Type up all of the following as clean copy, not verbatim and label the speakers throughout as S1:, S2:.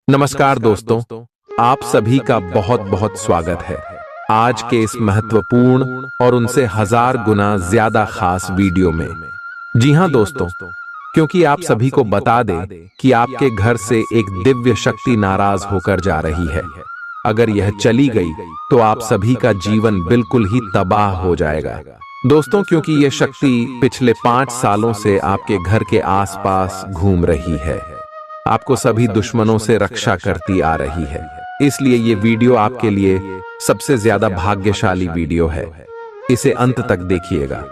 S1: नमस्कार दोस्तों, आप सभी का बहुत बहुत स्वागत है आज के इस महत्वपूर्ण और उनसे 1000 गुना ज्यादा खास वीडियो में। जी हां दोस्तों, क्योंकि आप सभी को बता दें कि आपके घर से एक दिव्य शक्ति नाराज होकर जा रही है। अगर यह चली गई तो आप सभी का जीवन बिल्कुल ही तबाह हो जाएगा दोस्तों, क्योंकि यह शक्ति पिछले 5 सालों से आपके घर के आसपास घूम रही है, आपको सभी दुश्मनों से रक्षा करती आ रही है। इसलिए ये वीडियो आपके लिए सबसे ज्यादा भाग्यशाली वीडियो है। इसे अंत तक देखिएगा।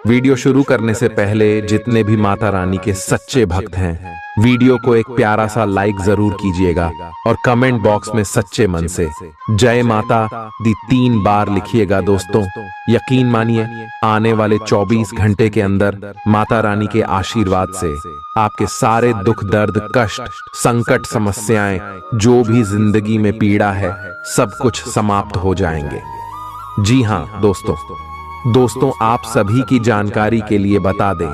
S1: वीडियो शुरू करने से पहले जितने भी माता रानी के सच्चे भक्त हैं, वीडियो को एक प्यारा सा लाइक जरूर कीजिएगा और कमेंट बॉक्स में सच्चे मन से जय माता दी 3 बार लिखिएगा दोस्तों। यकीन मानिए, आने वाले 24 घंटे के अंदर माता रानी के आशीर्वाद से आपके सारे दुख दर्द कष्ट संकट समस्याएं जो भी जिंदगी में पीड़ा है सब कुछ समाप्त हो जाएंगे। जी हां दोस्तों, आप सभी की जानकारी के लिए बता दें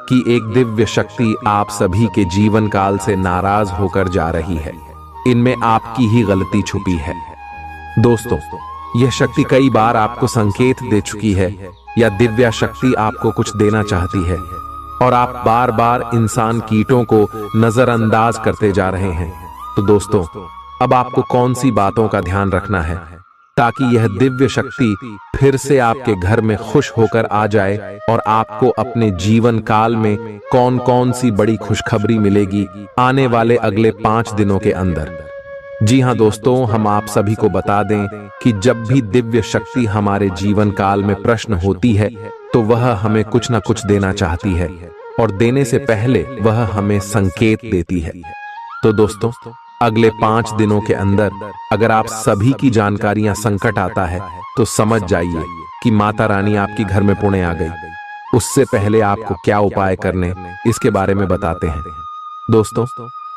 S1: कि एक दिव्य शक्ति आप सभी के जीवन काल से नाराज होकर जा रही है। इनमें आपकी ही गलती छुपी है दोस्तों। यह शक्ति कई बार आपको संकेत दे चुकी है या दिव्य शक्ति आपको कुछ देना चाहती है और आप बार बार इंसान कीटों को नजरअंदाज करते जा रहे हैं। तो दोस्तों, अब आपको कौन सी बातों का ध्यान रखना है ताकि यह दिव्य शक्ति फिर से आपके घर में खुश होकर आ जाए और आपको अपने जीवन काल में कौन कौन सी बड़ी खुशखबरी मिलेगी आने वाले अगले 5 दिनों के अंदर। जी हां दोस्तों, हम आप सभी को बता दें कि जब भी दिव्य शक्ति हमारे जीवन काल में प्रश्न होती है तो वह हमें कुछ न कुछ देना चाहती है और देने से पहले वह हमें संकेत देती है। तो दोस्तों, अगले 5 दिनों के अंदर अगर आप सभी की जानकारियां संकट आता है तो समझ जाइए कि माता रानी आपकी घर में पुणे आ गई। उससे पहले आपको क्या उपाय करने इसके बारे में बताते हैं दोस्तों।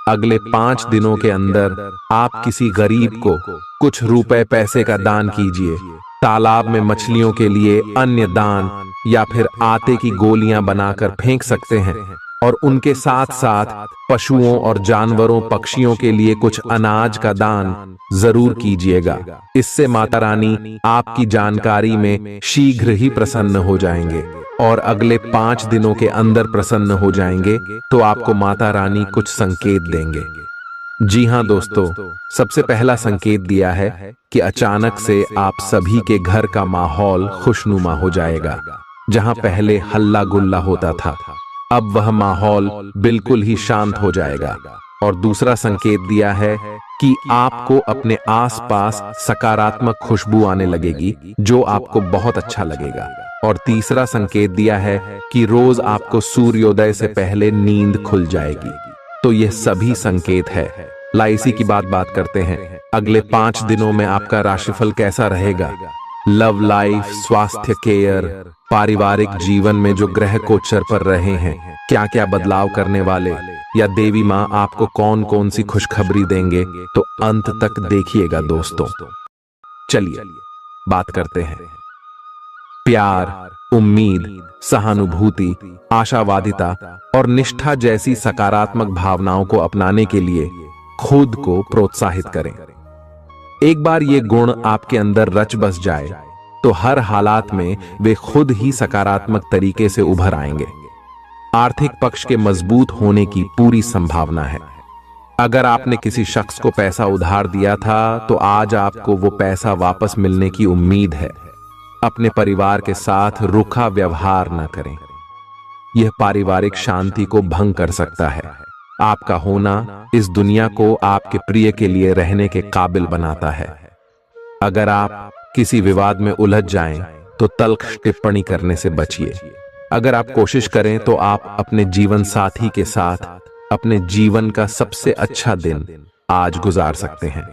S1: अगले 5 दिनों के अंदर आप किसी गरीब को कुछ रुपए पैसे का दान कीजिए, तालाब में मछलियों के लिए अन्य दान या फिर आटे की गोलियां बनाकर फेंक सकते हैं और उनके साथ साथ पशुओं और जानवरों पक्षियों के लिए कुछ अनाज का दान जरूर कीजिएगा। इससे माता रानी आपकी जानकारी में शीघ्र ही प्रसन्न हो जाएंगे और अगले 5 दिनों के अंदर प्रसन्न हो जाएंगे तो आपको माता रानी कुछ संकेत देंगे। जी हां दोस्तों, सबसे पहला संकेत दिया है कि अचानक से आप सभी के घर का माहौल खुशनुमा हो जाएगा। जहां पहले हल्ला गुल्ला होता था अब वह माहौल बिल्कुल ही शांत हो जाएगा। और दूसरा संकेत दिया है कि आपको अपने आसपास सकारात्मक खुशबू आने लगेगी जो आपको बहुत अच्छा लगेगा। और तीसरा संकेत दिया है कि रोज आपको सूर्योदय से पहले नींद खुल जाएगी। तो ये सभी संकेत है। इसी की बात करते हैं। अगले 5 दिनों में आपका राशिफल कैसा रहेगा? लव लाइफ, स्वास्थ्य केयर, पारिवारिक जीवन में जो ग्रह गोचर पर रहे हैं क्या क्या बदलाव करने वाले या देवी माँ आपको कौन कौन सी खुशखबरी देंगे, तो अंत तक देखिएगा दोस्तों। चलिए बात करते हैं। प्यार, उम्मीद, सहानुभूति, आशावादिता और निष्ठा जैसी सकारात्मक भावनाओं को अपनाने के लिए खुद को प्रोत्साहित करें। एक बार ये गुण आपके अंदर रच बस जाए तो हर हालात में वे खुद ही सकारात्मक तरीके से उभर आएंगे। आर्थिक पक्ष के मजबूत होने की पूरी संभावना है। अगर आपने किसी शख्स को पैसा उधार दिया था तो आज आपको वो पैसा वापस मिलने की उम्मीद है। अपने परिवार के साथ रूखा व्यवहार न करें, यह पारिवारिक शांति को भंग कर सकता है। आपका होना इस दुनिया को आपके प्रिय के लिए रहने के काबिल बनाता है। अगर आप किसी विवाद में उलझ जाएं तो तल्ख टिप्पणी करने से बचिए। अगर आप कोशिश करें तो आप अपने जीवन साथी के साथ अपने जीवन का सबसे अच्छा दिन आज गुजार सकते हैं।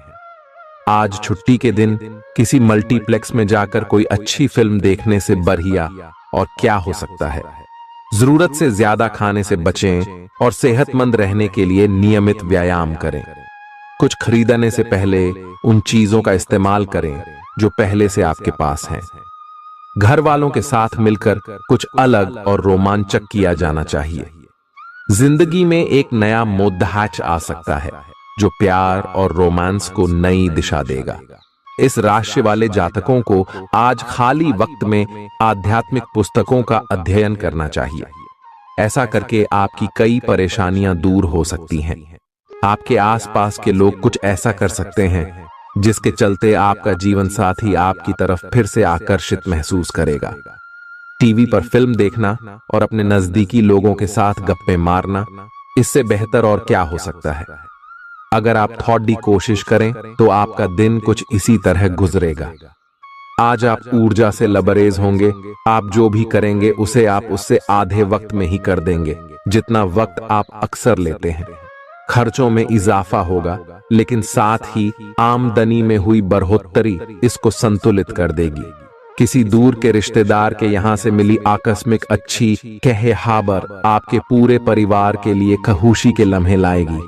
S1: आज छुट्टी के दिन किसी मल्टीप्लेक्स में जाकर कोई अच्छी फिल्म देखने से बढ़िया और क्या हो सकता है। जरूरत से ज्यादा खाने से बचें और सेहतमंद रहने के लिए नियमित व्यायाम करें। कुछ खरीदने से पहले उन चीजों का इस्तेमाल करें जो पहले से आपके पास हैं। घर वालों के साथ मिलकर कुछ अलग और रोमांचक किया जाना चाहिए। जिंदगी में एक नया मोद्दाच आ सकता है जो प्यार और रोमांस को नई दिशा देगा। इस राशि वाले जातकों को आज खाली वक्त में आध्यात्मिक पुस्तकों का अध्ययन करना चाहिए। ऐसा करके आपकी कई परेशानियां दूर हो सकती हैं। आपके आसपास के लोग कुछ ऐसा कर सकते हैं जिसके चलते आपका जीवन साथी आपकी तरफ फिर से आकर्षित महसूस करेगा। टीवी पर फिल्म देखना और अपने नजदीकी लोगों के साथ गप्पे मारना, इससे बेहतर और क्या हो सकता है। अगर आप थोड़ी कोशिश करें तो आपका दिन कुछ इसी तरह गुजरेगा। आज आप ऊर्जा से लबरेज होंगे। आप जो भी करेंगे उसे आप उससे आधे वक्त में ही कर देंगे जितना वक्त आप अक्सर लेते हैं। खर्चों में इजाफा होगा, लेकिन साथ ही आमदनी में हुई बढ़ोतरी इसको संतुलित कर देगी। किसी दूर के रिश्तेदार के यहां से मिली आकस्मिक अच्छी खबर आपके पूरे परिवार के लिए खुशी के लम्हे लाएगी।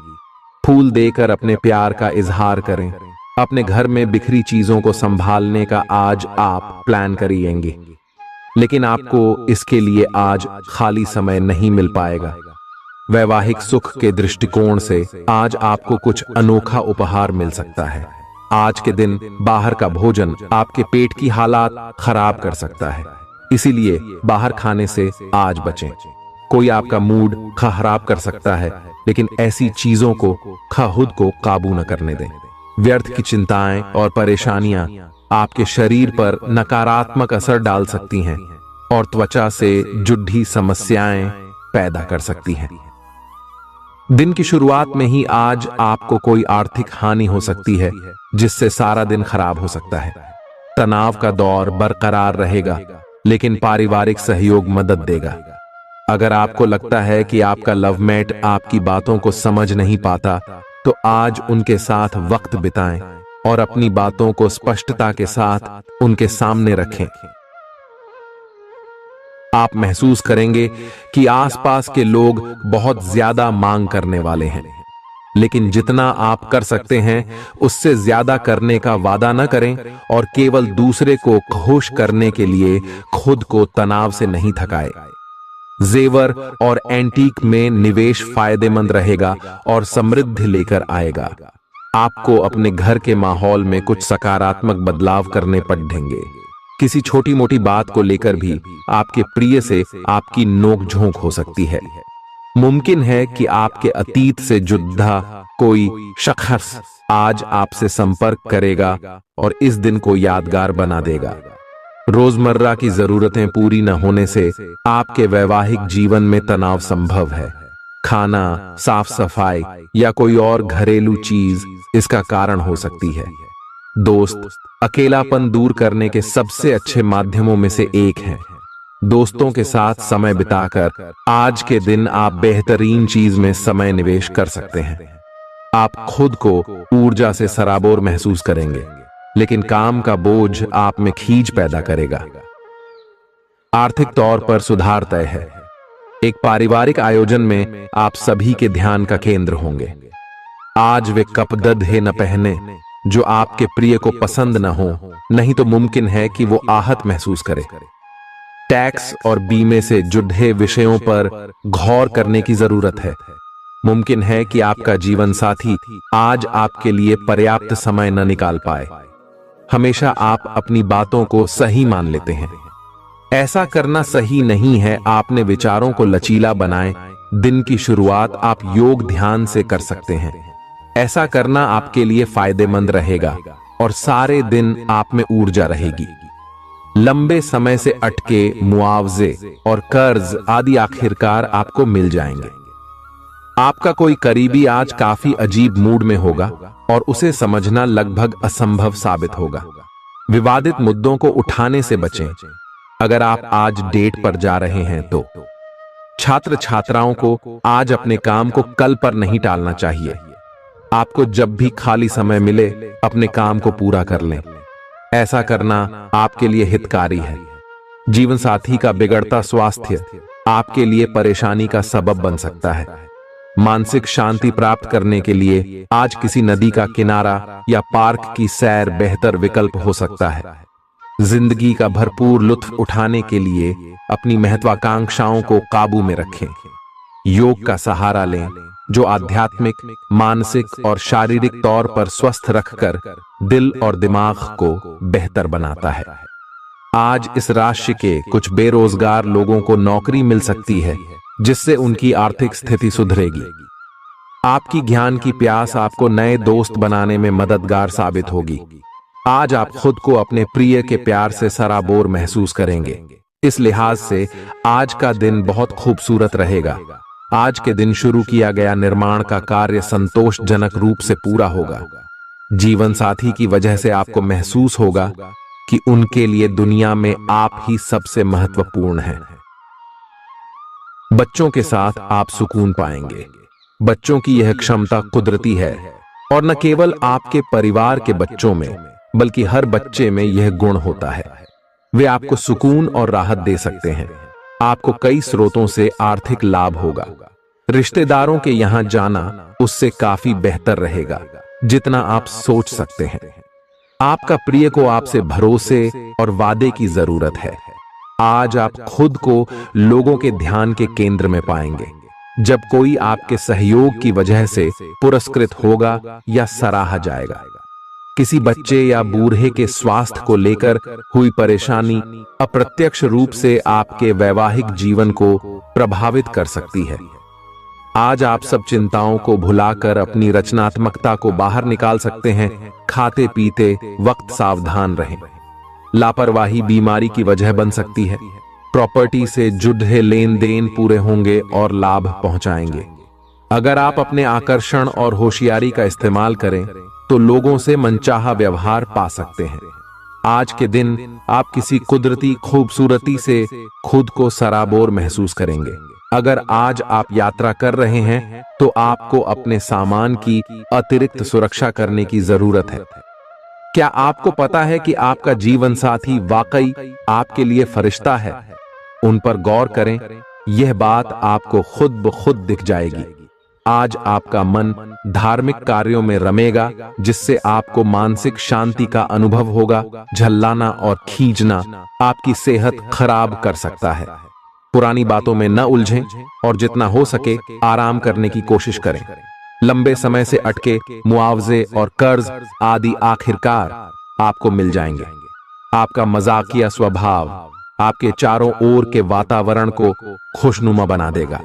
S1: फूल देकर अपने प्यार का इजहार करें। अपने घर में बिखरी चीजों को संभालने का आज आप प्लान करिएंगे, लेकिन आपको इसके लिए आज खाली समय नहीं मिल पाएगा। वैवाहिक सुख के दृष्टिकोण से आज आपको कुछ अनोखा उपहार मिल सकता है। आज के दिन बाहर का भोजन आपके पेट की हालात खराब कर सकता है, इसीलिए बाहर खाने से आज बचें। कोई आपका मूड खराब कर सकता है, लेकिन ऐसी चीजों को खुद को काबू न करने दें। व्यर्थ की चिंताएं और परेशानियां आपके शरीर पर नकारात्मक असर डाल सकती हैं और त्वचा से जुड़ी समस्याएं पैदा कर सकती हैं। दिन की शुरुआत में ही आज आपको कोई आर्थिक हानि हो सकती है, जिससे सारा दिन खराब हो सकता है। तनाव का दौर बरकरार रहेगा, लेकिन पारिवारिक सहयोग मदद देगा। अगर आपको लगता है कि आपका लवमेट आपकी बातों को समझ नहीं पाता, तो आज उनके साथ वक्त बिताएं और अपनी बातों को स्पष्टता के साथ उनके सामने रखें। आप महसूस करेंगे कि आसपास के लोग बहुत ज्यादा मांग करने वाले हैं, लेकिन जितना आप कर सकते हैं उससे ज्यादा करने का वादा न करें और केवल दूसरे को खुश करने के लिए खुद को तनाव से नहीं थकाए। जेवर और एंटीक में निवेश फायदेमंद रहेगा और समृद्धि लेकर आएगा। आपको अपने घर के माहौल में कुछ सकारात्मक बदलाव करने पड़ेंगे। किसी छोटी मोटी बात को लेकर भी आपके प्रिय से आपकी नोकझोंक हो सकती है। मुमकिन है कि आपके अतीत से जुड़ा कोई शख्स आज आपसे संपर्क करेगा और इस दिन को यादगार बना देगा। रोजमर्रा की जरूरतें पूरी न होने से आपके वैवाहिक जीवन में तनाव संभव है। खाना, साफ सफाई या कोई और घरेलू चीज इसका कारण हो सकती है। दोस्त अकेलापन दूर करने के सबसे अच्छे माध्यमों में से एक है। दोस्तों के साथ समय बिताकर आज के दिन आप बेहतरीन चीज में समय निवेश कर सकते हैं। आप खुद को ऊर्जा से सराबोर महसूस करेंगे, लेकिन काम का बोझ आप में खींच पैदा करेगा। आर्थिक तौर पर सुधार तय है। एक पारिवारिक आयोजन में आप सभी के ध्यान का केंद्र होंगे। आज वे कपड़े न पहने जो आपके प्रिय को पसंद न हो, नहीं तो मुमकिन है कि वो आहत महसूस करे। टैक्स और बीमे से जुड़े विषयों पर गौर करने की जरूरत है। मुमकिन है कि आपका जीवन साथी आज आपके लिए पर्याप्त समय न निकाल पाए। हमेशा आप अपनी बातों को सही मान लेते हैं। ऐसा करना सही नहीं है। आपने विचारों को लचीला बनाएं। दिन की शुरुआत आप योग ध्यान से कर सकते हैं। ऐसा करना आपके लिए फायदेमंद रहेगा और सारे दिन आप में ऊर्जा रहेगी। लंबे समय से अटके मुआवजे और कर्ज आदि आखिरकार आपको मिल जाएंगे। आपका कोई करीबी आज काफी अजीब मूड में होगा और उसे समझना लगभग असंभव साबित होगा। विवादित मुद्दों को उठाने से बचें। अगर आप आज डेट पर जा रहे हैं तो छात्र छात्राओं को आज अपने काम को कल पर नहीं टालना चाहिए। आपको जब भी खाली समय मिले अपने काम को पूरा कर लें। ऐसा करना आपके लिए हितकारी है। जीवन साथी का बिगड़ता स्वास्थ्य आपके लिए परेशानी का सबब बन सकता है। मानसिक शांति प्राप्त करने के लिए आज किसी नदी का किनारा या पार्क की सैर बेहतर विकल्प हो सकता है। जिंदगी का भरपूर लुत्फ उठाने के लिए अपनी महत्वाकांक्षाओं को काबू में रखें। योग का सहारा लें जो आध्यात्मिक, मानसिक और शारीरिक तौर पर स्वस्थ रखकर दिल और दिमाग को बेहतर बनाता है। आज इस राशि के कुछ बेरोजगार लोगों को नौकरी मिल सकती है, जिससे उनकी आर्थिक स्थिति सुधरेगी। आपकी ज्ञान की प्यास आपको नए दोस्त बनाने में मददगार साबित होगी। आज आप खुद को अपने प्रिय के प्यार से सराबोर महसूस करेंगे। इस लिहाज से आज का दिन बहुत खूबसूरत रहेगा। आज के दिन शुरू किया गया निर्माण का कार्य संतोषजनक रूप से पूरा होगा। जीवन साथी की वजह से आपको महसूस होगा कि उनके लिए दुनिया में आप ही सबसे महत्वपूर्ण हैं। बच्चों के साथ आप सुकून पाएंगे। बच्चों की यह क्षमता कुदरती है और न केवल आपके परिवार के बच्चों में बल्कि हर बच्चे में यह गुण होता है। वे आपको सुकून और राहत दे सकते हैं। आपको कई स्रोतों से आर्थिक लाभ होगा। रिश्तेदारों के यहां जाना उससे काफी बेहतर रहेगा जितना आप सोच सकते हैं। आपका प्रिय को आपसे भरोसे और वादे की जरूरत है। आज आप खुद को लोगों के ध्यान के केंद्र में पाएंगे। जब कोई आपके सहयोग की वजह से पुरस्कृत होगा या सराहा जाएगा। किसी बच्चे या बूढ़े के स्वास्थ्य को लेकर हुई परेशानी अप्रत्यक्ष रूप से आपके वैवाहिक जीवन को प्रभावित कर सकती है। आज आप सब चिंताओं को भुलाकर अपनी रचनात्मकता को बाहर निकाल सकते हैं। खाते पीते वक्त सावधान रहें। लापरवाही बीमारी की वजह बन सकती है। प्रॉपर्टी से जुड़े लेन देन पूरे होंगे और लाभ पहुंचाएंगे। अगर आप अपने आकर्षण और होशियारी का इस्तेमाल करें तो लोगों से मनचाहा व्यवहार पा सकते हैं। आज के दिन आप किसी कुदरती खूबसूरती से खुद को सराबोर महसूस करेंगे। अगर आज आप यात्रा कर रहे हैं तो आपको अपने सामान की अतिरिक्त सुरक्षा करने की जरूरत है। क्या आपको पता है कि आपका जीवन साथी वाकई आपके लिए फरिश्ता है? उन पर गौर करें। यह बात आपको खुद ब खुद दिख जाएगी। आज आपका मन धार्मिक कार्यों में रमेगा, जिससे आपको मानसिक शांति का अनुभव होगा। झल्लाना और खींचना आपकी सेहत खराब कर सकता है। पुरानी बातों में न उलझें और जितना हो सके आराम करने की कोशिश करें। लंबे समय से अटके मुआवजे और कर्ज आदि आखिरकार आपको मिल जाएंगे। आपका मजाकिया स्वभाव आपके चारों ओर के वातावरण को खुशनुमा बना देगा।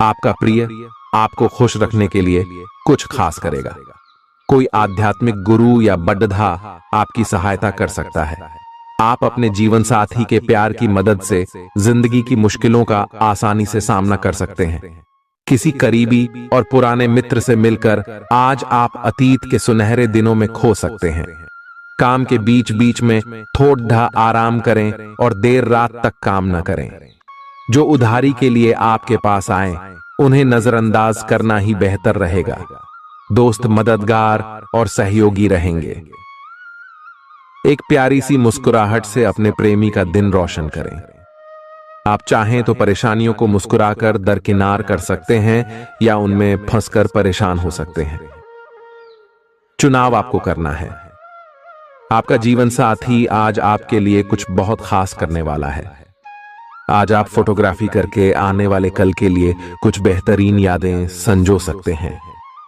S1: आपका प्रिय आपको खुश रखने के लिए कुछ खास करेगा। कोई आध्यात्मिक गुरु या बड्ढा आपकी सहायता कर सकता है। आप अपने जीवन साथी के प्यार की मदद से जिंदगी की मुश्किलों का आसानी से सामना कर सकते हैं। किसी करीबी और पुराने मित्र से मिलकर आज आप अतीत के सुनहरे दिनों में खो सकते हैं। काम के बीच बीच में थोड़ा आराम करें और देर रात तक काम न करें। जो उधारी के लिए आपके पास आए उन्हें नजरअंदाज करना ही बेहतर रहेगा। दोस्त मददगार और सहयोगी रहेंगे। एक प्यारी सी मुस्कुराहट से अपने प्रेमी का दिन रोशन करें। आप चाहें तो परेशानियों को मुस्कुराकर दरकिनार कर सकते हैं या उनमें फंसकर परेशान हो सकते हैं। चुनाव आपको करना है। आपका जीवन साथी आज आपके लिए कुछ बहुत खास करने वाला है। आज आप फोटोग्राफी करके आने वाले कल के लिए कुछ बेहतरीन यादें संजो सकते हैं।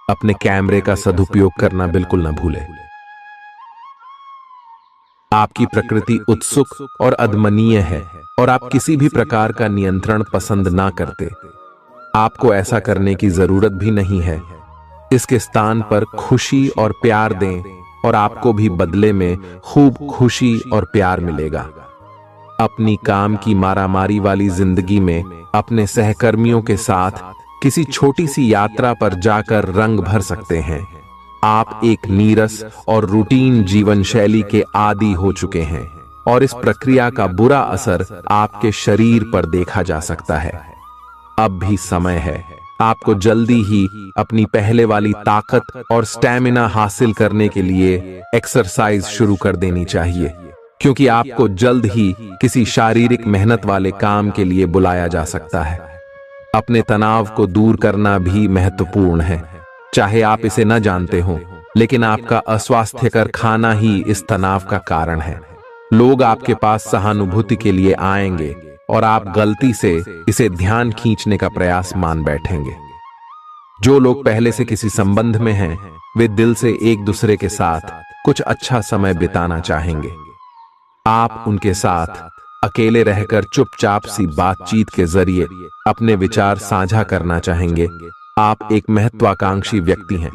S1: अपने कैमरे का सदुपयोग करना बिल्कुल न भूलें। आपकी प्रकृति उत्सुक और अदमनीय है और आप किसी भी प्रकार का नियंत्रण पसंद ना करते। आपको ऐसा करने की जरूरत भी नहीं है। इसके स्थान पर खुशी और प्यार दें और आपको भी बदले में खूब खुशी और प्यार मिलेगा। अपनी काम की मारामारी वाली जिंदगी में अपने सहकर्मियों के साथ किसी छोटी सी यात्रा पर जाकर रंग भर सकते हैं। आप एक नीरस और रूटीन जीवन शैली के आदी हो चुके हैं और इस प्रक्रिया का बुरा असर आपके शरीर पर देखा जा सकता है। अब भी समय है। आपको जल्दी ही अपनी पहले वाली ताकत और स्टैमिना हासिल करने के लिए एक्सरसाइज शुरू कर देनी चाहिए, क्योंकि आपको जल्द ही किसी शारीरिक मेहनत वाले काम के लिए बुलाया जा सकता है। अपने तनाव को दूर करना भी महत्वपूर्ण है। चाहे आप इसे न जानते हो, लेकिन आपका अस्वास्थ्यकर खाना ही इस तनाव का कारण है। लोग आपके पास सहानुभूति के लिए आएंगे और आप गलती से इसे ध्यान खींचने का प्रयास मान बैठेंगे। जो लोग पहले से किसी संबंध में हैं, वे दिल से एक दूसरे के साथ कुछ अच्छा समय बिताना चाहेंगे। आप उनके साथ अकेले रहकर चुपचाप सी बातचीत के जरिए अपने विचार साझा करना चाहेंगे। आप एक महत्वाकांक्षी व्यक्ति हैं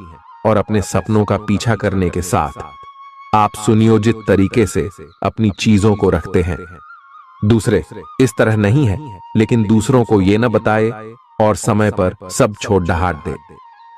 S1: और अपने सपनों का पीछा करने के साथ आप सुनियोजित तरीके से अपनी चीजों को रखते हैं। दूसरे इस तरह नहीं है, लेकिन दूसरों को ये न बताए और समय पर सब छोड़ ढाट दे।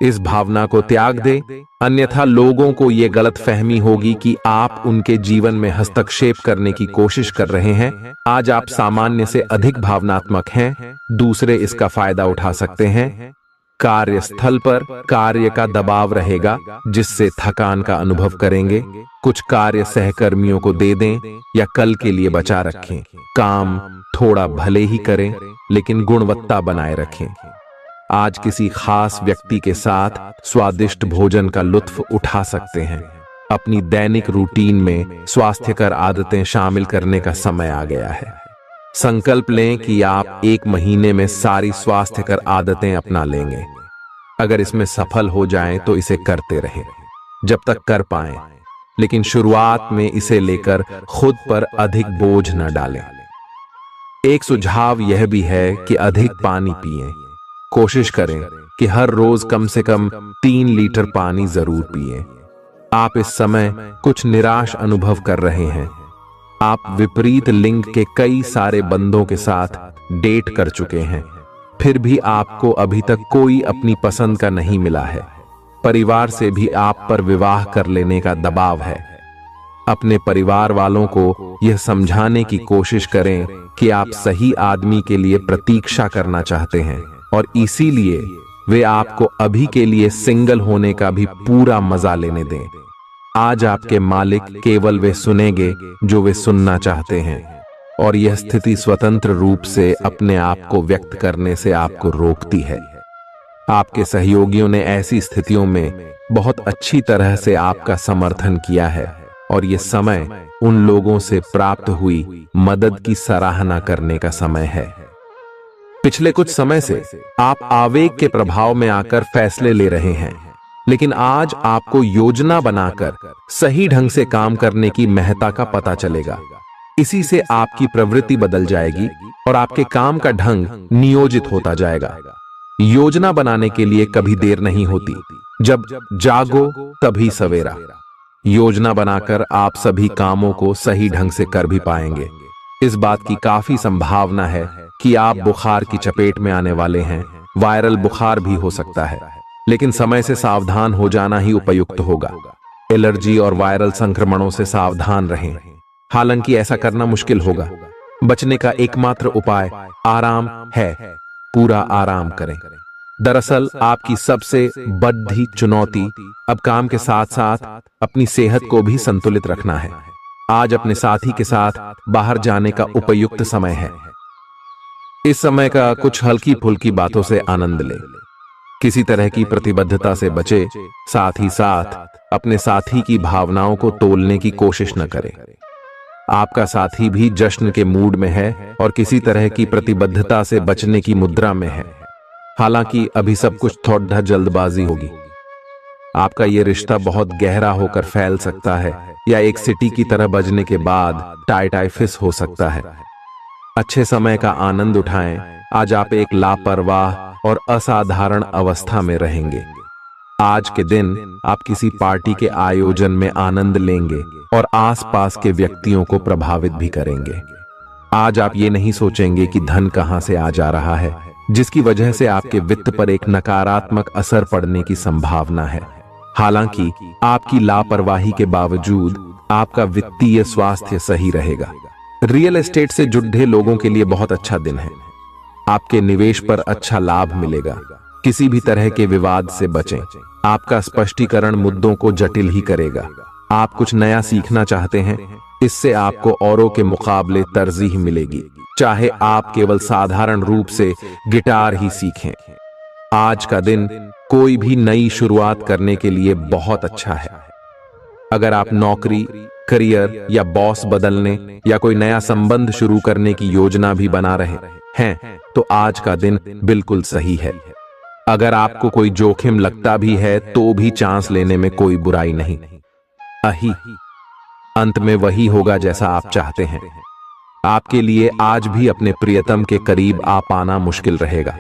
S1: इस भावना को त्याग दे, अन्यथा लोगों को ये गलत फहमी होगी कि आप उनके जीवन में हस्तक्षेप करने की कोशिश कर रहे हैं। आज आप सामान्य से अधिक भावनात्मक हैं, दूसरे इसका फायदा उठा सकते हैं। कार्यस्थल पर कार्य का दबाव रहेगा, जिससे थकान का अनुभव करेंगे। कुछ कार्य सहकर्मियों को दे दें या कल के लिए बचा रखें। काम थोड़ा भले ही करें, लेकिन गुणवत्ता बनाए रखें। आज किसी खास व्यक्ति के साथ स्वादिष्ट भोजन का लुत्फ उठा सकते हैं। अपनी दैनिक रूटीन में स्वास्थ्यकर आदतें शामिल करने का समय आ गया है। संकल्प लें कि आप 1 महीने में सारी स्वास्थ्यकर आदतें अपना लेंगे। अगर इसमें सफल हो जाएं तो इसे करते रहें जब तक कर पाएं, लेकिन शुरुआत में इसे लेकर खुद पर अधिक बोझ न डालें। एक सुझाव यह भी है कि अधिक पानी पिएं। कोशिश करें कि हर रोज कम से कम 3 लीटर पानी जरूर पिएं। आप इस समय कुछ निराश अनुभव कर रहे हैं। आप विपरीत लिंग के कई सारे बंदों के साथ डेट कर चुके हैं, फिर भी आपको अभी तक कोई अपनी पसंद का नहीं मिला है। परिवार से भी आप पर विवाह कर लेने का दबाव है। अपने परिवार वालों को यह समझाने की कोशिश करें कि आप सही आदमी के लिए प्रतीक्षा करना चाहते हैं और इसीलिए वे आपको अभी के लिए सिंगल होने का भी पूरा मजा लेने दें। आज आपके मालिक केवल वे सुनेंगे जो वे सुनना चाहते हैं, और यह स्थिति स्वतंत्र रूप से अपने आप को व्यक्त करने से आपको रोकती है। आपके सहयोगियों ने ऐसी स्थितियों में बहुत अच्छी तरह से आपका समर्थन किया है, और यह समय उन लोगों से प्राप्त हुई मदद की सराहना करने का समय है। पिछले कुछ समय से आप आवेग के प्रभाव में आकर फैसले ले रहे हैं, लेकिन आज आपको योजना बनाकर सही ढंग से काम करने की महत्ता का पता चलेगा। इसी से आपकी प्रवृत्ति बदल जाएगी और आपके काम का ढंग नियोजित होता जाएगा। योजना बनाने के लिए कभी देर नहीं होती, जब जागो तभी सवेरा। योजना बनाकर आप सभी कामों को सही ढंग से कर भी पाएंगे। इस बात की काफी संभावना है कि आप बुखार की चपेट में आने वाले हैं। वायरल बुखार भी हो सकता है, लेकिन समय से सावधान हो जाना ही उपयुक्त होगा। एलर्जी और वायरल संक्रमणों से सावधान रहें। हालांकि ऐसा करना मुश्किल होगा। बचने का एकमात्र उपाय आराम है। पूरा आराम करें। दरअसल आपकी सबसे बड़ी चुनौती अब काम के साथ साथ अपनी सेहत को भी संतुलित रखना है। आज अपने साथी के साथ बाहर जाने का उपयुक्त समय है। इस समय का कुछ हल्की फुल्की बातों से आनंद लें। किसी तरह की प्रतिबद्धता से बचे, साथ ही साथ अपने साथी की भावनाओं को तोलने की कोशिश न करें। आपका साथी भी जश्न के मूड में है और किसी तरह की प्रतिबद्धता से बचने की मुद्रा में है। हालांकि अभी सब कुछ थोड़ा जल्दबाजी होगी। आपका यह रिश्ता बहुत गहरा होकर फैल सकता है या एक सिटी की तरह बजने के बाद टाई फिस हो सकता है। अच्छे समय का आनंद उठाएं। आज आप एक लापरवाह और असाधारण अवस्था में रहेंगे। आज के दिन आप किसी पार्टी के आयोजन में आनंद लेंगे और आसपास के व्यक्तियों को प्रभावित भी करेंगे। आज आप ये नहीं सोचेंगे कि धन कहां से आ जा रहा है, जिसकी वजह से आपके वित्त पर एक नकारात्मक असर पड़ने की संभावना है। हालांकि आपकी लापरवाही के बावजूद आपका वित्तीय स्वास्थ्य सही रहेगा। रियल एस्टेट से जुड़े लोगों के लिए बहुत अच्छा दिन है। आपके निवेश पर अच्छा लाभ मिलेगा। किसी भी तरह के विवाद से बचें। आपका स्पष्टीकरण मुद्दों को जटिल ही करेगा। आप कुछ नया सीखना चाहते हैं, इससे आपको औरों के मुकाबले तरजीह मिलेगी, चाहे आप केवल साधारण रूप से गिटार ही सीखें। आज का दिन कोई भी नई शुरुआत करने के लिए बहुत अच्छा है। अगर आप नौकरी, करियर या बॉस बदलने या कोई नया संबंध शुरू करने की योजना भी बना रहे हैं, तो आज का दिन बिल्कुल सही है। अगर आपको कोई जोखिम लगता भी है तो भी चांस लेने में कोई बुराई नहीं। अही अंत में वही होगा जैसा आप चाहते हैं। आपके लिए आज भी अपने प्रियतम के करीब आ पाना मुश्किल रहेगा।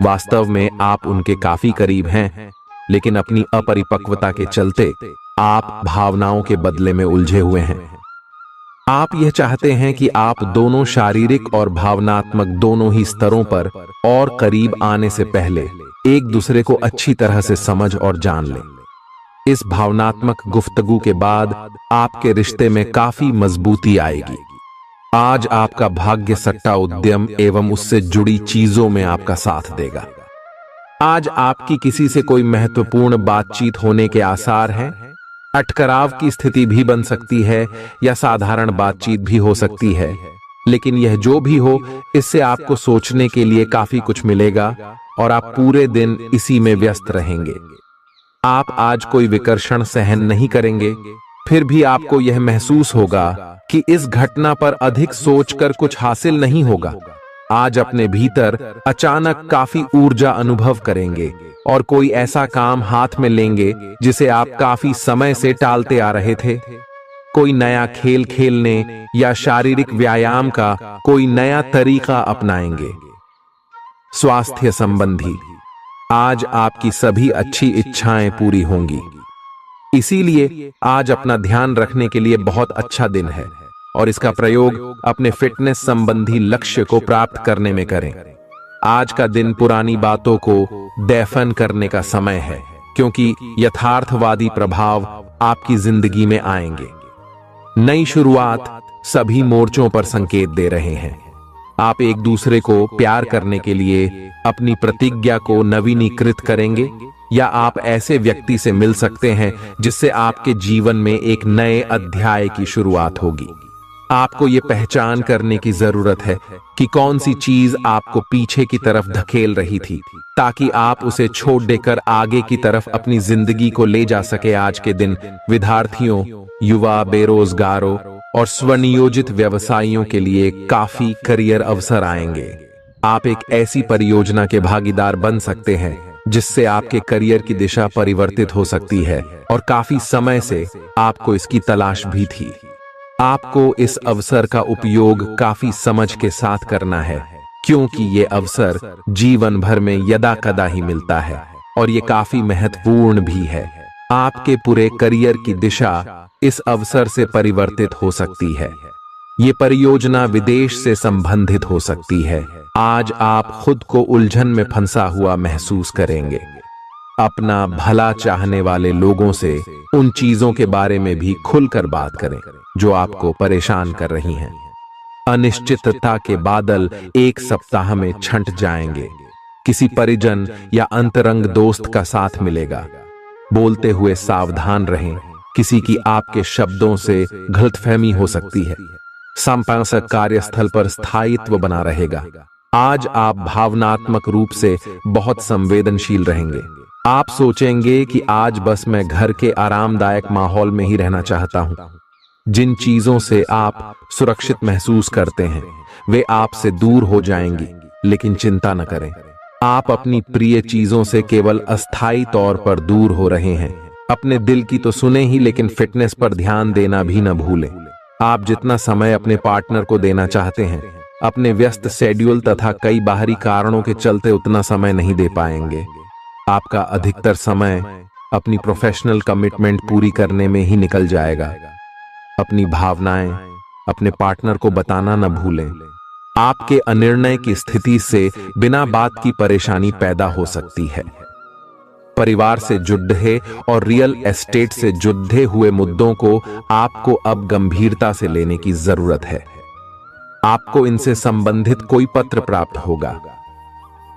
S1: वास्तव में आप उनके काफी करीब हैं, लेकिन अपनी अपरिपक्वता के चलते आप भावनाओं के बदले में उलझे हुए हैं। आप यह चाहते हैं कि आप दोनों शारीरिक और भावनात्मक दोनों ही स्तरों पर और करीब आने से पहले एक दूसरे को अच्छी तरह से समझ और जान लें। इस भावनात्मक गुफ्तगू के बाद आपके रिश्ते में काफी मजबूती आएगी। आज आपका भाग्य सट्टा उद्यम एवं उससे जुड़ी चीजों में आपका साथ देगा। आज आपकी किसी से कोई महत्वपूर्ण बातचीत होने के आसार हैं। अटकराव की स्थिति भी बन सकती है या साधारण बातचीत भी हो सकती है, लेकिन यह जो भी हो, इससे आपको सोचने के लिए काफी कुछ मिलेगा और आप पूरे दिन इसी में व्यस्त रहेंगे। आप आज कोई विकर्षण सहन नहीं करेंगे, फिर भी आपको यह महसूस होगा कि इस घटना पर अधिक सोचकर कुछ हासिल नहीं होगा। आज अपने भीतर अचानक काफी ऊर्जा अनुभव करेंगे और कोई ऐसा काम हाथ में लेंगे जिसे आप काफी समय से टालते आ रहे थे। कोई नया खेल खेलने या शारीरिक व्यायाम का कोई नया तरीका अपनाएंगे। स्वास्थ्य संबंधी आज आपकी सभी अच्छी इच्छाएं पूरी होंगी। इसीलिए आज अपना ध्यान रखने के लिए बहुत अच्छा दिन है और इसका प्रयोग अपने फिटनेस संबंधी लक्ष्य को प्राप्त करने में करें। आज का दिन पुरानी बातों को दफन करने का समय है, क्योंकि यथार्थवादी प्रभाव आपकी जिंदगी में आएंगे। नई शुरुआत सभी मोर्चों पर संकेत दे रहे हैं। आप एक दूसरे को प्यार करने के लिए अपनी प्रतिज्ञा को नवीनीकृत करेंगे, या आप ऐसे व्यक्ति से मिल सकते हैं जिससे आपके जीवन में एक नए अध्याय की शुरुआत होगी। आपको ये पहचान करने की जरूरत है कि कौन सी चीज आपको पीछे की तरफ धकेल रही थी, ताकि आप उसे छोड़ देकर आगे की तरफ अपनी जिंदगी को ले जा सके। आज के दिन विद्यार्थियों, युवा, बेरोजगारों और स्वनियोजित व्यवसायियों के लिए काफी करियर अवसर आएंगे। आप एक ऐसी परियोजना के भागीदार बन सकते हैं जिससे आपके करियर की दिशा परिवर्तित हो सकती है और काफी समय से आपको इसकी तलाश भी थी। आपको इस अवसर का उपयोग काफी समझ के साथ करना है, क्योंकि ये अवसर जीवन भर में यदा कदा ही मिलता है और ये काफी महत्वपूर्ण भी है। आपके पूरे करियर की दिशा इस अवसर से परिवर्तित हो सकती है। ये परियोजना विदेश से संबंधित हो सकती है। आज आप खुद को उलझन में फंसा हुआ महसूस करेंगे। अपना भला चाहने वाले लोगों से उन चीजों के बारे में भी खुलकर बात करें जो आपको परेशान कर रही हैं। अनिश्चितता के बादल एक सप्ताह में छंट जाएंगे। किसी परिजन या अंतरंग दोस्त का साथ मिलेगा। बोलते हुए सावधान रहें, किसी की आपके शब्दों से गलतफहमी हो सकती है। संपादक कार्यस्थल पर स्थायित्व बना रहेगा। आज आप भावनात्मक रूप से बहुत संवेदनशील रहेंगे। आप सोचेंगे कि आज बस मैं घर के आरामदायक माहौल में ही रहना चाहता हूं। जिन चीजों से आप सुरक्षित महसूस करते हैं वे आपसे दूर हो जाएंगी, लेकिन चिंता न करें। आप अपनी प्रिय चीजों से केवल अस्थायी तौर पर दूर हो रहे हैं। अपने दिल की तो सुने ही, लेकिन फिटनेस पर ध्यान देना भी न भूलें। आप जितना समय अपने पार्टनर को देना चाहते हैं, अपने व्यस्त शेड्यूल तथा कई बाहरी कारणों के चलते उतना समय नहीं दे पाएंगे। आपका अधिकतर समय अपनी प्रोफेशनल कमिटमेंट पूरी करने में ही निकल जाएगा। अपनी भावनाएं अपने पार्टनर को बताना न भूलें। आपके अनिर्णय की स्थिति से बिना बात की परेशानी पैदा हो सकती है। परिवार से जुड़े और रियल एस्टेट से जुड़े हुए मुद्दों को आपको अब गंभीरता से लेने की जरूरत है। आपको इनसे संबंधित कोई पत्र प्राप्त होगा।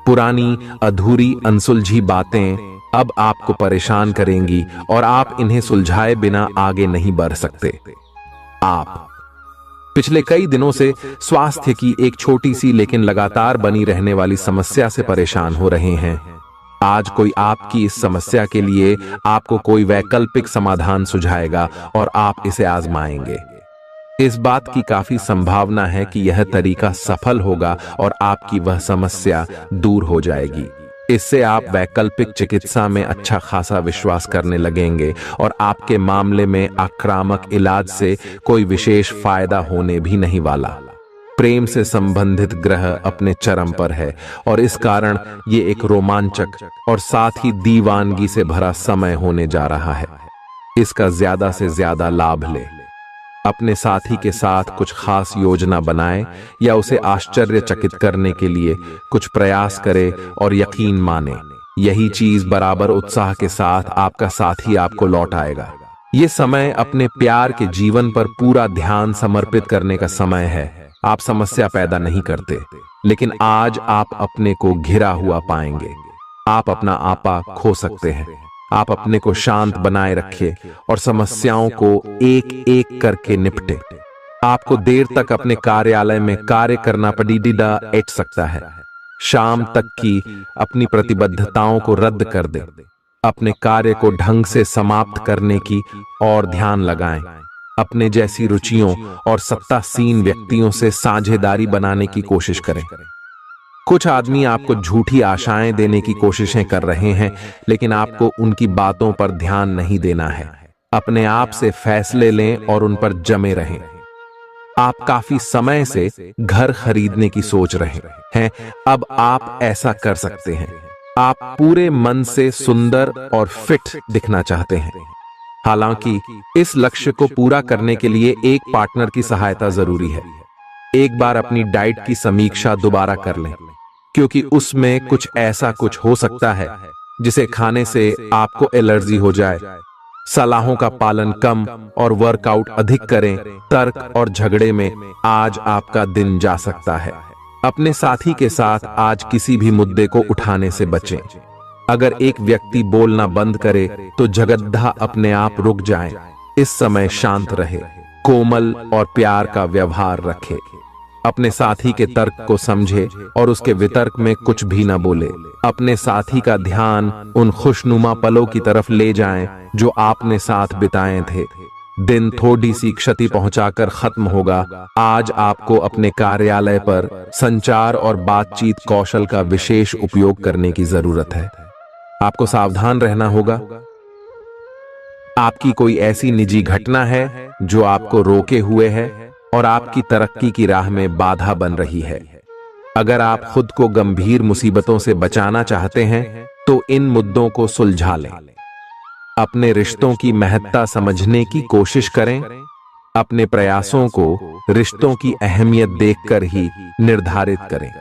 S1: पुरानी अधूरी अनसुलझी बातें अब आपको परेशान करेंगी और आप इन्हें सुलझाए बिना आगे नहीं बढ़ सकते। आप पिछले कई दिनों से स्वास्थ्य की एक छोटी सी लेकिन लगातार बनी रहने वाली समस्या से परेशान हो रहे हैं। आज कोई आपकी इस समस्या के लिए आपको कोई वैकल्पिक समाधान सुझाएगा और आप इसे आजमाएंगे। इस बात की काफी संभावना है कि यह तरीका सफल होगा और आपकी वह समस्या दूर हो जाएगी। इससे आप वैकल्पिक चिकित्सा में अच्छा खासा विश्वास करने लगेंगे और आपके मामले में आक्रामक इलाज से कोई विशेष फायदा होने भी नहीं वाला। प्रेम से संबंधित ग्रह अपने चरम पर है और इस कारण ये एक रोमांचक और साथ ही दीवानगी से भरा समय होने जा रहा है। इसका ज्यादा से ज्यादा लाभ ले। अपने साथी के साथ कुछ खास योजना बनाए या उसे आश्चर्यचकित करने के लिए कुछ प्रयास करे और यकीन माने यही चीज बराबर उत्साह के साथ आपका साथी आपको लौट आएगा। ये समय अपने प्यार के जीवन पर पूरा ध्यान समर्पित करने का समय है। आप समस्या पैदा नहीं करते, लेकिन आज आप अपने को घिरा हुआ पाएंगे। आप अपना आपा खो सकते हैं। आप अपने को शांत बनाए रखें और समस्याओं को एक एक करके निपटे। आपको देर तक अपने कार्यालय में कार्य करना पड़ सकता है। शाम तक की अपनी प्रतिबद्धताओं को रद्द कर दे। अपने कार्य को ढंग से समाप्त करने की और ध्यान लगाएं। अपने जैसी रुचियों और सत्तासीन व्यक्तियों से साझेदारी बनाने की कोशिश करें। कुछ आदमी आपको झूठी आशाएं देने की कोशिशें कर रहे हैं, लेकिन आपको उनकी बातों पर ध्यान नहीं देना है। अपने आप से फैसले लें और उन पर जमे रहें। आप काफी समय से घर खरीदने की सोच रहे हैं, अब आप ऐसा कर सकते हैं। आप पूरे मन से सुंदर और फिट दिखना चाहते हैं। हालांकि इस लक्ष्य को पूरा करने के लिए एक पार्टनर की सहायता जरूरी है। एक बार अपनी डाइट की समीक्षा दोबारा कर लें, क्योंकि उसमें कुछ ऐसा कुछ हो सकता है जिसे खाने से आपको एलर्जी हो जाए। सलाहों का पालन कम और वर्कआउट अधिक करें। तर्क और झगड़े में आज आपका दिन जा सकता है। अपने साथी के साथ आज किसी भी मुद्दे को उठाने से बचें। अगर एक व्यक्ति बोलना बंद करे तो जगद्धा अपने आप रुक जाए। इस समय शांत रहे, कोमल और प्यार का व्यवहार रखे। अपने साथी के तर्क को समझे और उसके वितर्क में कुछ भी न बोले। अपने साथी का ध्यान उन खुशनुमा पलों की तरफ ले जाएं जो आपने साथ बिताए थे। दिन थोड़ी सी क्षति पहुंचाकर खत्म होगा। आज आपको अपने कार्यालय पर संचार और बातचीत कौशल का विशेष उपयोग करने की जरूरत है। आपको सावधान रहना होगा। आपकी कोई ऐसी निजी घटना है जो आपको रोके हुए है और आपकी तरक्की की राह में बाधा बन रही है। अगर आप खुद को गंभीर मुसीबतों से बचाना चाहते हैं तो इन मुद्दों को सुलझा लें। अपने रिश्तों की महत्ता समझने की कोशिश करें। अपने प्रयासों को रिश्तों की अहमियत देखकर ही निर्धारित करें।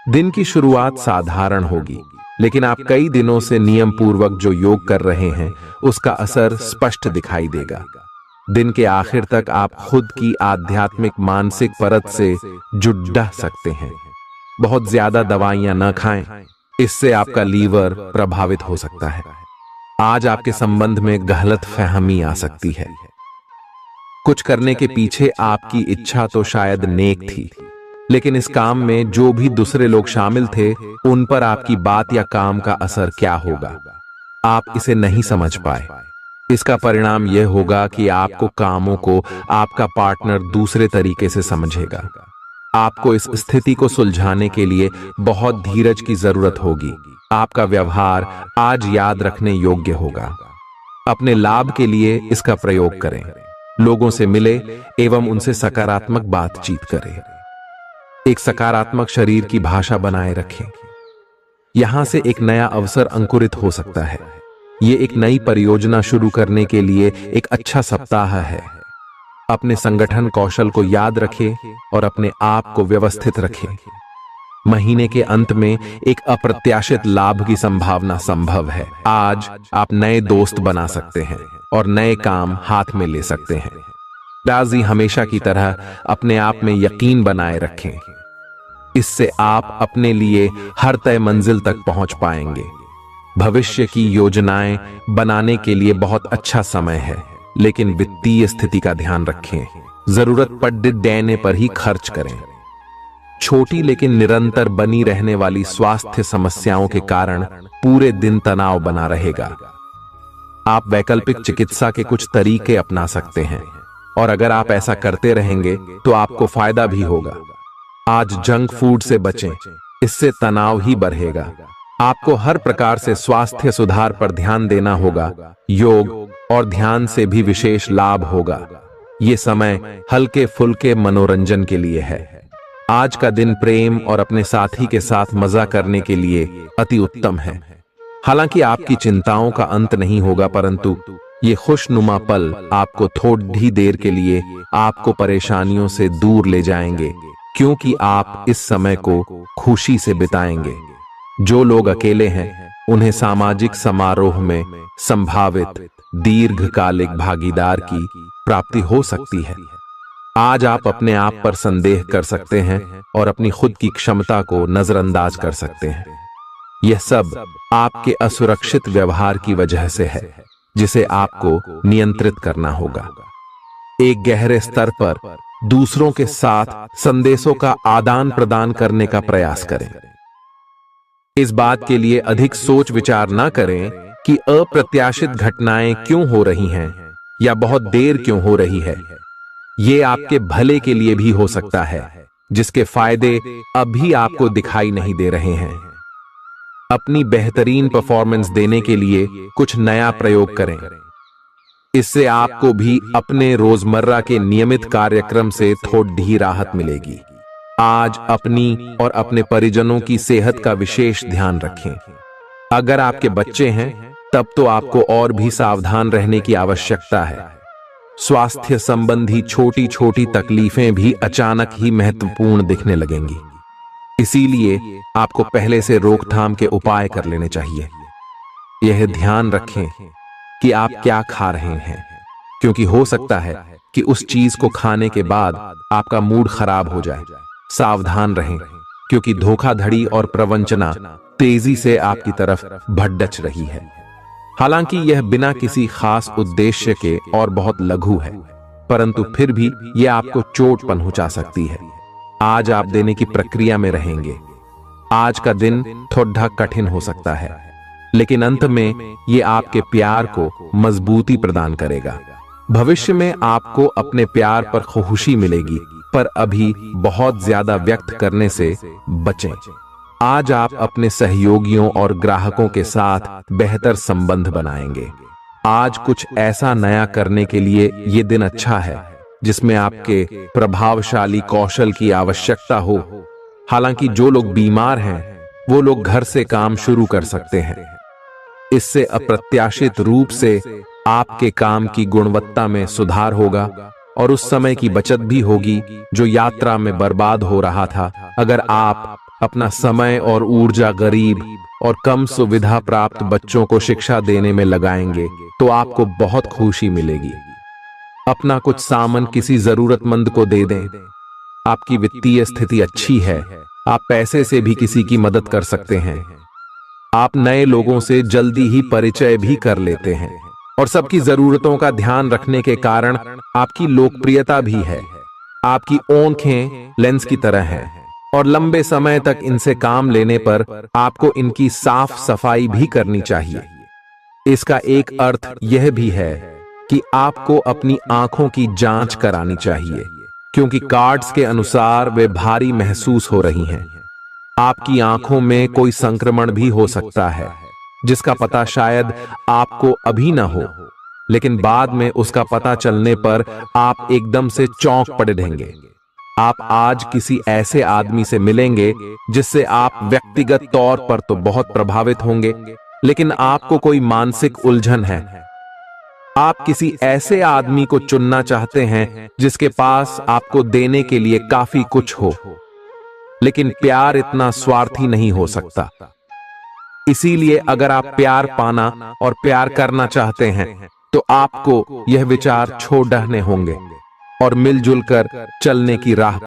S1: दिन की शुरुआत साधारण होगी, लेकिन आप कई दिनों से नियम पूर्वक जो योग कर रहे हैं उसका असर स्पष्ट दिखाई देगा। दिन के आखिर तक आप खुद की आध्यात्मिक मानसिक परत से जुड़ सकते हैं। बहुत ज्यादा दवाइयां न खाएं, इससे आपका लीवर प्रभावित हो सकता है। आज आपके संबंध में गलतफहमी आ सकती है। कुछ करने के पीछे आपकी इच्छा तो शायद नेक थी, लेकिन इस काम में जो भी दूसरे लोग शामिल थे उन पर आपकी बात या काम का असर क्या होगा, आप इसे नहीं समझ पाए। इसका परिणाम यह होगा कि आपको कामों को आपका पार्टनर दूसरे तरीके से समझेगा। आपको इस स्थिति को सुलझाने के लिए बहुत धीरज की जरूरत होगी। आपका व्यवहार आज याद रखने योग्य होगा। अपने लाभ के लिए इसका प्रयोग करें। लोगों से मिले एवं उनसे सकारात्मक बातचीत करें। एक सकारात्मक शरीर की भाषा बनाए रखें। यहां से एक नया अवसर अंकुरित हो सकता है। ये एक नई परियोजना शुरू करने के लिए एक अच्छा सप्ताह है। अपने संगठन कौशल को याद रखें और अपने आप को व्यवस्थित रखें। महीने के अंत में एक अप्रत्याशित लाभ की संभावना संभव है। आज आप नए दोस्त बना सकते हैं और नए काम हाथ में ले सकते हैं। राजी हमेशा की तरह अपने आप में यकीन बनाए रखें। इससे आप अपने लिए हर तय मंजिल तक पहुंच पाएंगे। भविष्य की योजनाएं बनाने के लिए बहुत अच्छा समय है, लेकिन वित्तीय स्थिति का ध्यान रखें। जरूरत पड़ने पर ही खर्च करें। छोटी लेकिन निरंतर बनी रहने वाली स्वास्थ्य समस्याओं के कारण पूरे दिन तनाव बना रहेगा। आप वैकल्पिक चिकित्सा के कुछ तरीके अपना सकते हैं और अगर आप ऐसा करते रहेंगे तो आपको फायदा भी होगा। आज जंक फूड से बचें, इससे तनाव ही बढ़ेगा। आपको हर प्रकार से स्वास्थ्य सुधार पर ध्यान देना होगा। योग और ध्यान से भी विशेष लाभ होगा। ये समय हल्के फुल्के मनोरंजन के लिए है। आज का दिन प्रेम और अपने साथी के साथ मजा करने के लिए अति उत्तम है। हालांकि आपकी चिंताओं का अंत नहीं होगा, परंतु ये खुशनुमा पल आपको थोड़ी देर के लिए आपको परेशानियों से दूर ले जाएंगे, क्योंकि आप इस समय को खुशी से बिताएंगे। जो लोग अकेले हैं उन्हें सामाजिक समारोह में संभावित दीर्घकालिक भागीदार की प्राप्ति हो सकती है। आज आप अपने आप पर संदेह कर सकते हैं और अपनी खुद की क्षमता को नजरअंदाज कर सकते हैं। यह सब आपके असुरक्षित व्यवहार की वजह से है, जिसे आपको नियंत्रित करना होगा। एक गहरे स्तर पर दूसरों के साथ संदेशों का आदान प्रदान करने का प्रयास करें। इस बात के लिए अधिक सोच विचार ना करें कि अप्रत्याशित घटनाएं क्यों हो रही हैं या बहुत देर क्यों हो रही है। ये आपके भले के लिए भी हो सकता है, जिसके फायदे अभी आपको दिखाई नहीं दे रहे हैं। अपनी बेहतरीन परफॉर्मेंस देने के लिए कुछ नया प्रयोग करें। इससे आपको भी अपने रोजमर्रा के नियमित कार्यक्रम से थोड़ी राहत मिलेगी। आज अपनी और अपने परिजनों की सेहत का विशेष ध्यान रखें। अगर आपके बच्चे हैं तब तो आपको और भी सावधान रहने की आवश्यकता है। स्वास्थ्य संबंधी छोटी छोटी तकलीफें भी अचानक ही महत्वपूर्ण दिखने लगेंगी। इसीलिए आपको पहले से रोकथाम के उपाय कर लेने चाहिए। यह ध्यान रखें कि आप क्या खा रहे हैं, क्योंकि हो सकता है कि उस चीज को खाने के बाद आपका मूड खराब हो जाए। सावधान रहें, क्योंकि धोखाधड़ी और प्रवंचना तेजी से आपकी तरफ भड़क रही है। हालांकि यह बिना किसी खास उद्देश्य के और बहुत लघु है, परंतु फिर भी यह आपको चोट पहुंचा सकती है। आज आप देने की प्रक्रिया में रहेंगे। आज का दिन थोड़ा कठिन हो सकता है, लेकिन अंत में यह आपके प्यार को मजबूती प्रदान करेगा। भविष्य में आपको अपने प्यार पर खुशी मिलेगी, पर अभी बहुत ज्यादा व्यक्त करने से बचें। आज आप अपने सहयोगियों और ग्राहकों के साथ बेहतर संबंध बनाएंगे। आज कुछ ऐसा नया करने के लिए यह दिन अच्छा है जिसमें आपके प्रभावशाली कौशल की आवश्यकता हो। हालांकि जो लोग बीमार हैं वो लोग घर से काम शुरू कर सकते हैं। इससे अप्रत्याशित रूप से आपके काम की गुणवत्ता में सुधार होगा और उस समय की बचत भी होगी जो यात्रा में बर्बाद हो रहा था। अगर आप अपना समय और ऊर्जा गरीब और कम सुविधा प्राप्त बच्चों को शिक्षा देने में लगाएंगे तो आपको बहुत खुशी मिलेगी। अपना कुछ सामान किसी जरूरतमंद को दे दें। आपकी वित्तीय स्थिति अच्छी है, आप पैसे से भी किसी की मदद कर सकते हैं। आप नए लोगों से जल्दी ही परिचय भी कर लेते हैं और सबकी जरूरतों का ध्यान रखने के कारण आपकी लोकप्रियता भी है। आपकी आंखें लेंस की तरह हैं और लंबे समय तक इनसे काम लेने पर आपको इनकी साफ सफाई भी करनी चाहिए। इसका एक अर्थ यह भी है कि आपको अपनी आंखों की जांच करानी चाहिए, क्योंकि कार्ड्स के अनुसार वे भारी महसूस हो रही हैं। आपकी आंखों में कोई संक्रमण भी हो सकता है, जिसका पता शायद आपको अभी ना हो, लेकिन बाद में उसका पता चलने पर आप एकदम से चौंक पड़ेंगे। आप आज किसी ऐसे आदमी से मिलेंगे जिससे आप व्यक्तिगत तौर पर तो बहुत प्रभावित होंगे, लेकिन आपको कोई मानसिक उलझन है। आप किसी ऐसे आदमी को चुनना चाहते हैं जिसके पास आपको देने के लिए काफी कुछ हो, लेकिन प्यार इतना स्वार्थी नहीं हो सकता। इसीलिए अगर आप प्यार पाना और प्यार करना चाहते हैं तो आपको यह विचार छोड़ने होंगे और मिलजुल कर चलने की राह